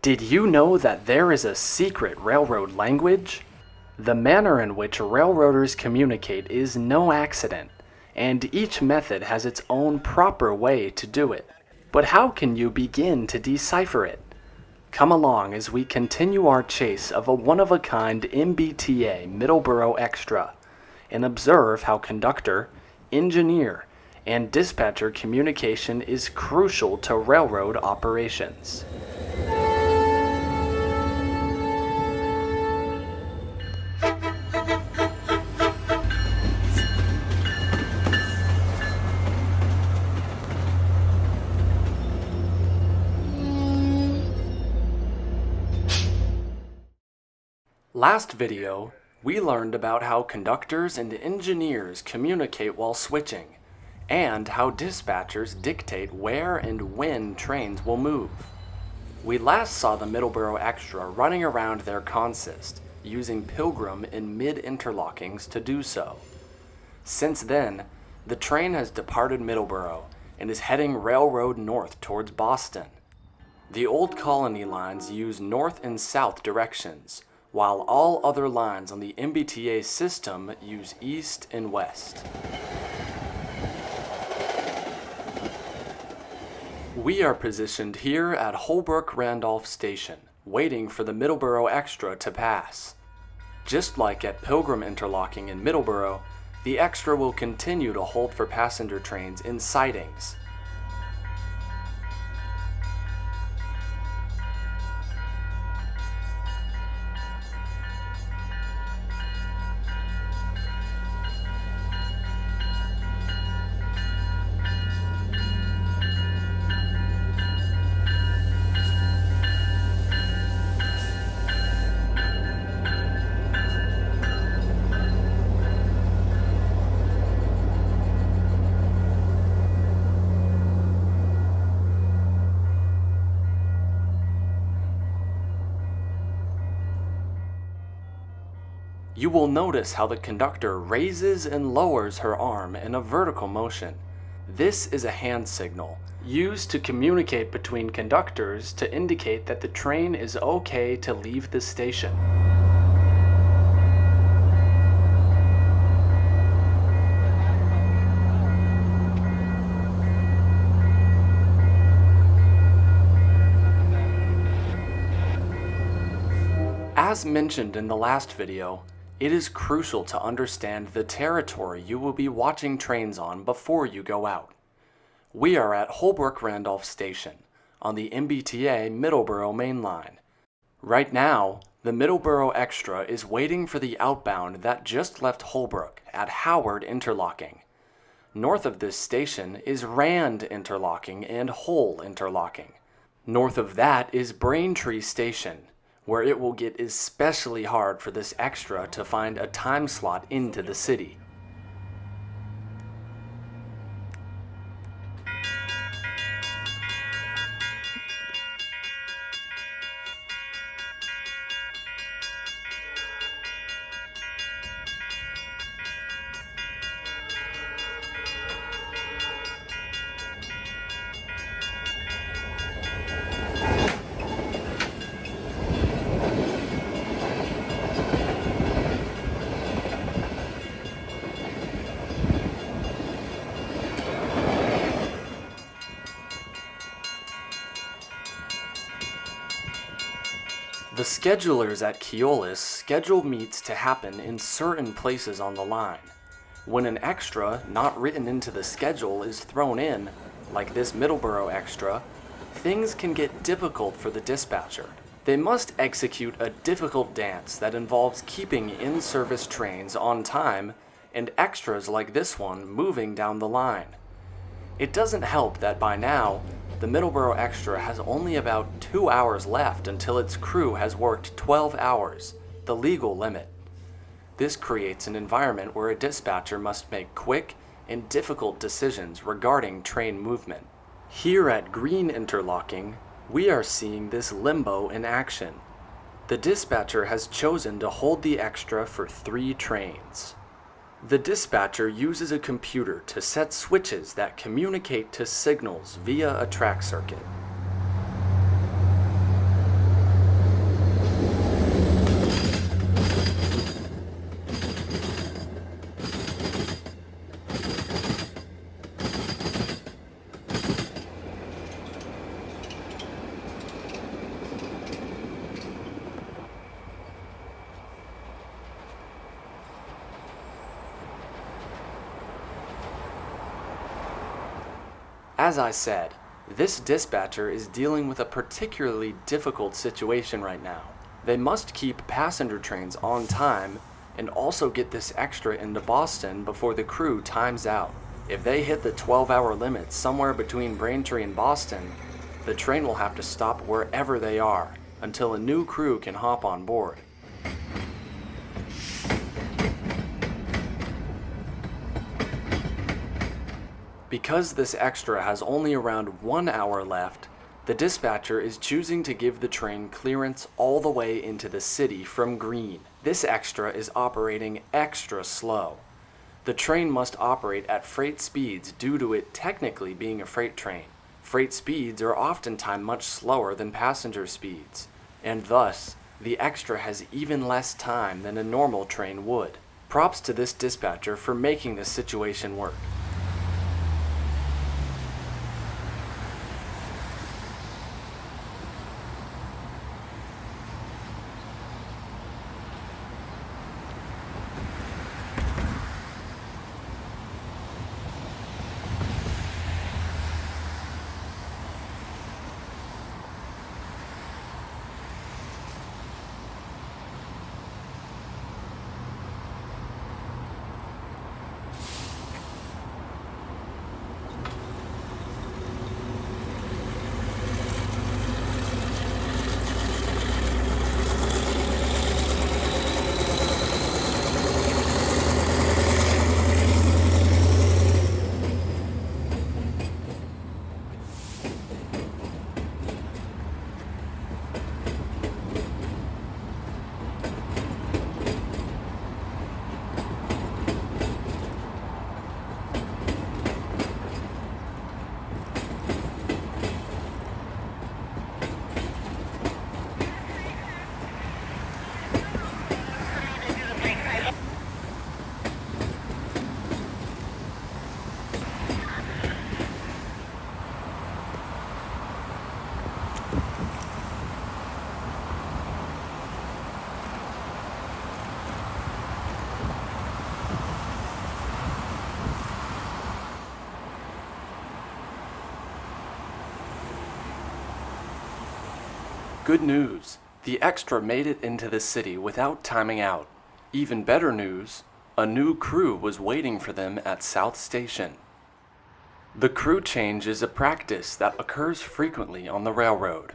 Did you know that there is a secret railroad language? The manner in which railroaders communicate is no accident, and each method has its own proper way to do it. But how can you begin to decipher it? Come along as we continue our chase of a one-of-a-kind MBTA Middleboro Extra and observe how conductor, engineer, and dispatcher communication is crucial to railroad operations. Last video, we learned about how conductors and engineers communicate while switching, and how dispatchers dictate where and when trains will move. We last saw the Middleboro Extra running around their consist, using Pilgrim and mid-interlockings to do so. Since then, the train has departed Middleboro and is heading railroad north towards Boston. The old colony lines use north and south directions, while all other lines on the MBTA system use east and west. We are positioned here at Holbrook-Randolph Station, waiting for the Middleboro Extra to pass. Just like at Pilgrim Interlocking in Middleboro, the Extra will continue to hold for passenger trains in sidings. You will notice how the conductor raises and lowers her arm in a vertical motion. This is a hand signal, used to communicate between conductors to indicate that the train is okay to leave the station. As mentioned in the last video, it is crucial to understand the territory you will be watching trains on before you go out. We are at Holbrook-Randolph Station on the MBTA Middleboro Main Line. Right now, the Middleboro Extra is waiting for the outbound that just left Holbrook at Howard Interlocking. North of this station is Rand Interlocking and Hull Interlocking. North of that is Braintree Station, where it will get especially hard for this Extra to find a time slot into the city. The schedulers at Keolis schedule meets to happen in certain places on the line. When an extra not written into the schedule is thrown in, like this Middleboro Extra, things can get difficult for the dispatcher. They must execute a difficult dance that involves keeping in-service trains on time and extras like this one moving down the line. It doesn't help that by now, the Middleboro Extra has only about 2 hours left until its crew has worked 12 hours, the legal limit. This creates an environment where a dispatcher must make quick and difficult decisions regarding train movement. Here at Green Interlocking, we are seeing this limbo in action. The dispatcher has chosen to hold the Extra for 3 trains. The dispatcher uses a computer to set switches that communicate to signals via a track circuit. As I said, this dispatcher is dealing with a particularly difficult situation right now. They must keep passenger trains on time and also get this extra into Boston before the crew times out. If they hit the 12-hour limit somewhere between Braintree and Boston, the train will have to stop wherever they are until a new crew can hop on board. Because this extra has only around 1 hour left, the dispatcher is choosing to give the train clearance all the way into the city from green. This extra is operating extra slow. The train must operate at freight speeds due to it technically being a freight train. Freight speeds are oftentimes much slower than passenger speeds, and thus, the extra has even less time than a normal train would. Props to this dispatcher for making this situation work. Good news, the extra made it into the city without timing out. Even better news, a new crew was waiting for them at South Station. The crew change is a practice that occurs frequently on the railroad.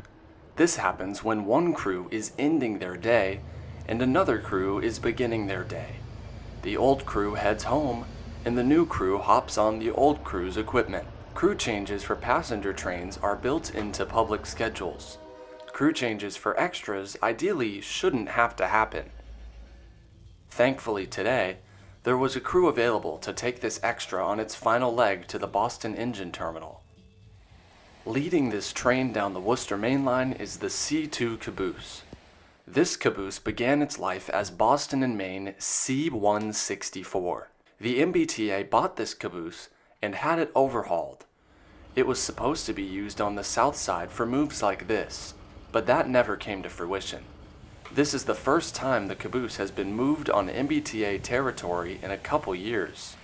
This happens when one crew is ending their day and another crew is beginning their day. The old crew heads home and the new crew hops on the old crew's equipment. Crew changes for passenger trains are built into public schedules. Crew changes for extras ideally shouldn't have to happen. Thankfully today, there was a crew available to take this extra on its final leg to the Boston engine terminal. Leading this train down the Worcester Main Line is the C2 Caboose. This caboose began its life as Boston and Maine C164. The MBTA bought this caboose and had it overhauled. It was supposed to be used on the south side for moves like this, but that never came to fruition. This is the first time the caboose has been moved on MBTA territory in a couple years.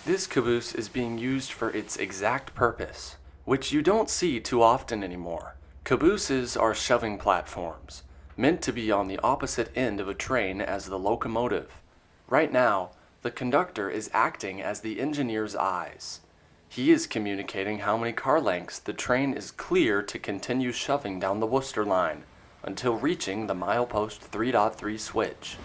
This caboose is being used for its exact purpose, which you don't see too often anymore. Cabooses are shoving platforms, meant to be on the opposite end of a train as the locomotive. Right now, the conductor is acting as the engineer's eyes. He is communicating how many car lengths the train is clear to continue shoving down the Worcester line until reaching the milepost 3.3 switch.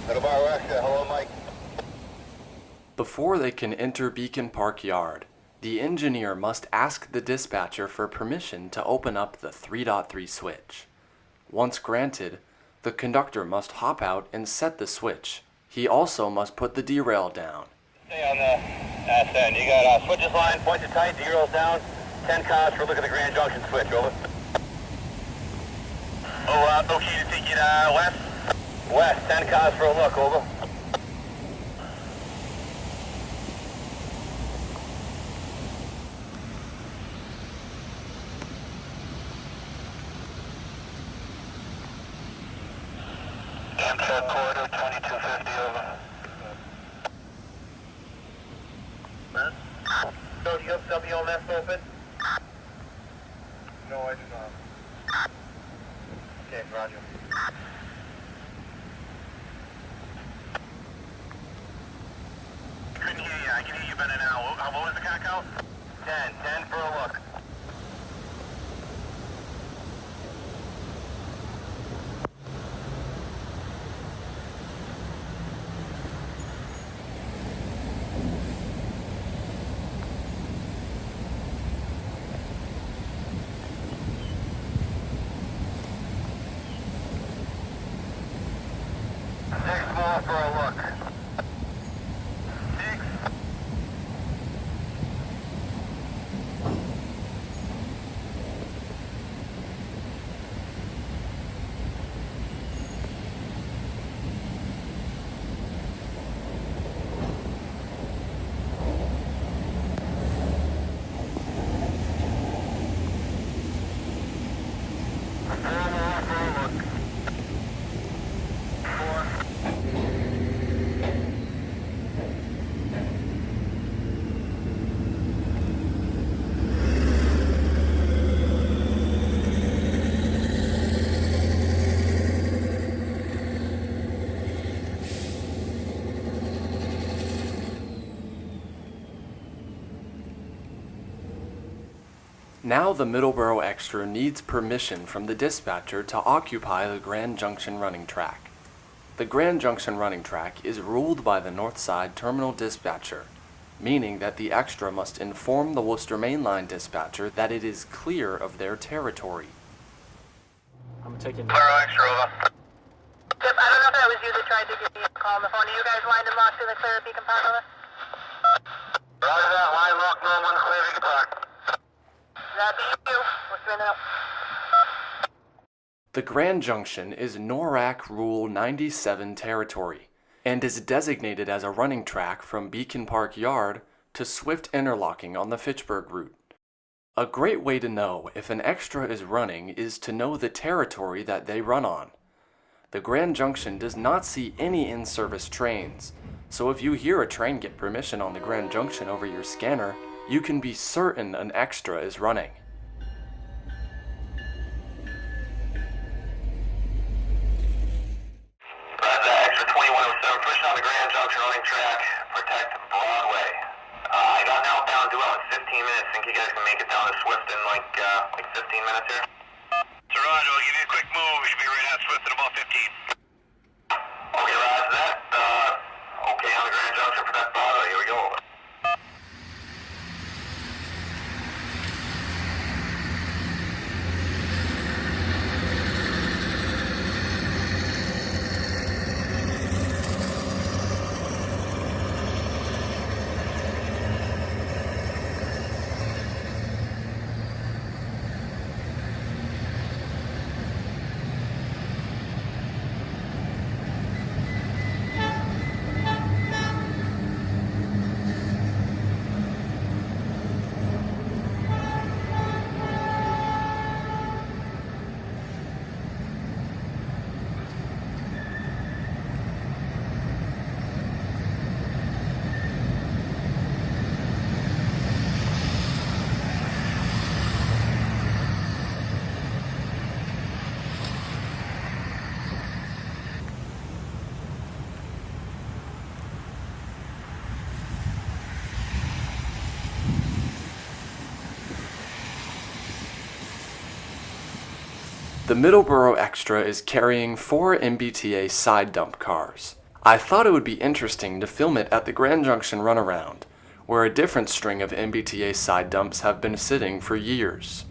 Middleboro Extra, hello Mike. Before they can enter Beacon Park Yard, the engineer must ask the dispatcher for permission to open up the 3.3 switch. Once granted, the conductor must hop out and set the switch. He also must put the derail down. Stay on the ass end. You got switches line, pointed tight, derails down, 10 cars for a look at the Grand Junction switch, over. Okay to take it west? West, 10 cars for a look, over. Hampshire Corridor 2250, over. So do you have WMS open? No, I do not. Okay, roger. Couldn't hear you. I can hear you better now. What was the car count? 10 for a look. Six more for a look. Six. Four more for a look. Four. Now the Middleboro Extra needs permission from the dispatcher to occupy the Grand Junction running track. The Grand Junction running track is ruled by the Northside Terminal Dispatcher, meaning that the Extra must inform the Worcester Main Line dispatcher that it is clear of their territory. I'm taking. Middleboro Extra, over. Yep, I don't know if that was you that tried to give me a call on the phone. Are you guys lined and locked to the clear at Beacon Park, over? Roger that. Line lock, no one clear, Beacon Park. That be you? What's the minute? The Grand Junction is NORAC Rule 97 territory and is designated as a running track from Beacon Park Yard to Swift Interlocking on the Fitchburg route. A great way to know if an Extra is running is to know the territory that they run on. The Grand Junction does not see any in-service trains, so if you hear a train get permission on the Grand Junction over your scanner, you can be certain an Extra is running. Extra 2107, pushing on the Grand Junction running track, protect Broadway. I got an outbound do about 15 minutes. Think you guys can make it down to Swift in like 15 minutes here? So Roger, I'll give you a quick move. We should be right at Swift in about 15. Okay, Roger that. Okay on the Grand Junction for that thought. Here we go. The Middleboro Extra is carrying 4 MBTA side dump cars. I thought it would be interesting to film it at the Grand Junction runaround, where a different string of MBTA side dumps have been sitting for years.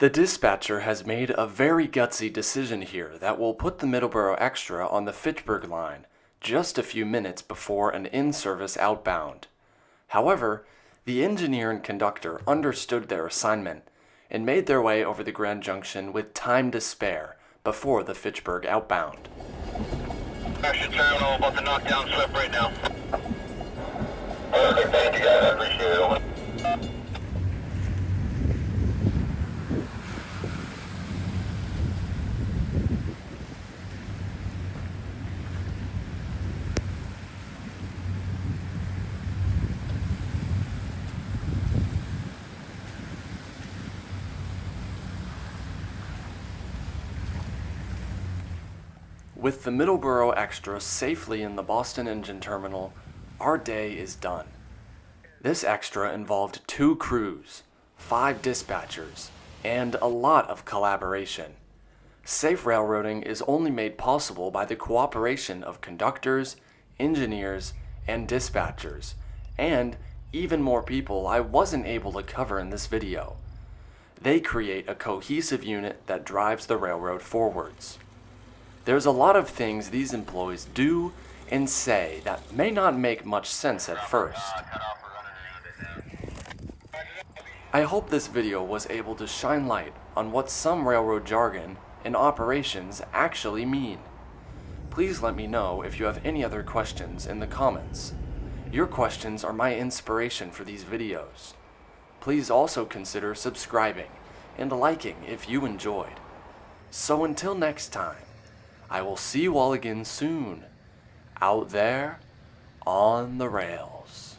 The dispatcher has made a very gutsy decision here that will put the Middleboro Extra on the Fitchburg line just a few minutes before an in-service outbound. However, the engineer and conductor understood their assignment and made their way over the Grand Junction with time to spare before the Fitchburg outbound. Hampshire Terminal about to knock down Swift right now. Okay, thank you guys, I appreciate it. With the Middleboro Extra safely in the Boston Engine Terminal, our day is done. This extra involved 2 crews, 5 dispatchers, and a lot of collaboration. Safe railroading is only made possible by the cooperation of conductors, engineers, and dispatchers, and even more people I wasn't able to cover in this video. They create a cohesive unit that drives the railroad forwards. There's a lot of things these employees do and say that may not make much sense at first. I hope this video was able to shine light on what some railroad jargon and operations actually mean. Please let me know if you have any other questions in the comments. Your questions are my inspiration for these videos. Please also consider subscribing and liking if you enjoyed. So until next time, I will see you all again soon, out there on the rails.